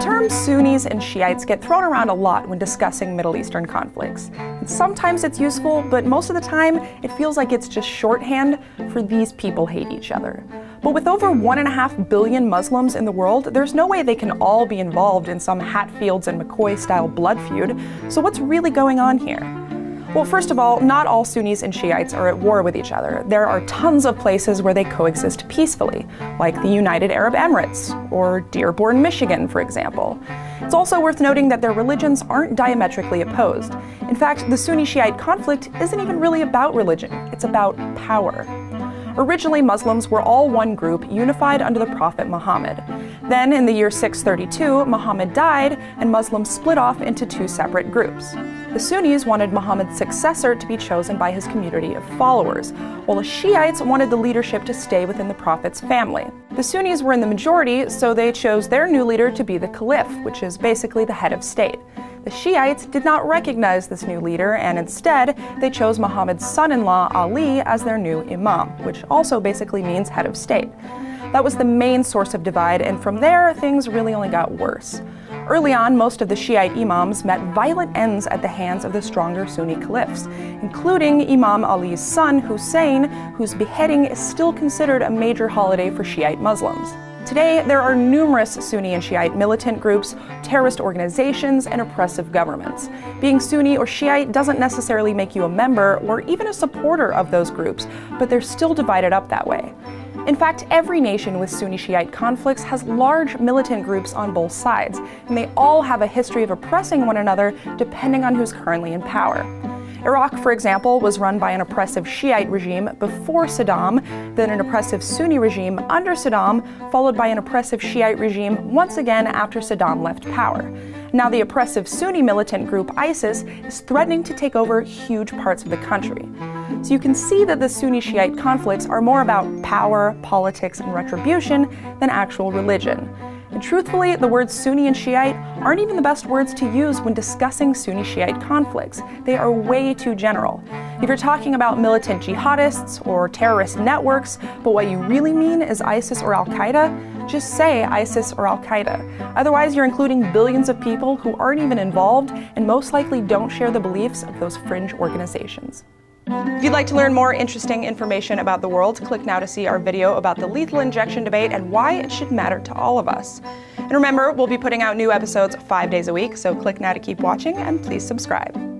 terms Sunnis and Shiites get thrown around a lot when discussing Middle Eastern conflicts. And sometimes it's useful, but most of the time it feels like it's just shorthand for these people hate each other. But with over 1.5 billion Muslims in the world, there's no way they can all be involved in some Hatfields and McCoy-style blood feud. So what's really going on here? Well, first of all, not all Sunnis and Shiites are at war with each other. There are tons of places where they coexist peacefully, like the United Arab Emirates, or Dearborn, Michigan, for example. It's also worth noting that their religions aren't diametrically opposed. In fact, the Sunni-Shiite conflict isn't even really about religion, it's about power. Originally, Muslims were all one group, unified under the Prophet Muhammad. Then, in the year 632, Muhammad died, and Muslims split off into two separate groups. The Sunnis wanted Muhammad's successor to be chosen by his community of followers, while the Shiites wanted the leadership to stay within the Prophet's family. The Sunnis were in the majority, so they chose their new leader to be the Caliph, which is basically the head of state. The Shiites did not recognize this new leader, and instead, they chose Muhammad's son-in-law Ali as their new imam, which also basically means head of state. That was the main source of divide, and from there, things really only got worse. Early on, most of the Shiite imams met violent ends at the hands of the stronger Sunni caliphs, including Imam Ali's son, Hussein, whose beheading is still considered a major holiday for Shiite Muslims. Today, there are numerous Sunni and Shiite militant groups, terrorist organizations, and oppressive governments. Being Sunni or Shiite doesn't necessarily make you a member or even a supporter of those groups, but they're still divided up that way. In fact, every nation with Sunni-Shiite conflicts has large militant groups on both sides, and they all have a history of oppressing one another depending on who's currently in power. Iraq, for example, was run by an oppressive Shiite regime before Saddam, then an oppressive Sunni regime under Saddam, followed by an oppressive Shiite regime once again after Saddam left power. Now the oppressive Sunni militant group ISIS is threatening to take over huge parts of the country. So you can see that the Sunni-Shiite conflicts are more about power, politics, and retribution than actual religion. And truthfully, the words Sunni and Shiite aren't even the best words to use when discussing Sunni-Shiite conflicts. They are way too general. If you're talking about militant jihadists or terrorist networks, but what you really mean is ISIS or Al-Qaeda, just say ISIS or Al-Qaeda. Otherwise, you're including billions of people who aren't even involved and most likely don't share the beliefs of those fringe organizations. If you'd like to learn more interesting information about the world, click now to see our video about the lethal injection debate and why it should matter to all of us. And remember, we'll be putting out new episodes 5 days a week, so click now to keep watching and please subscribe.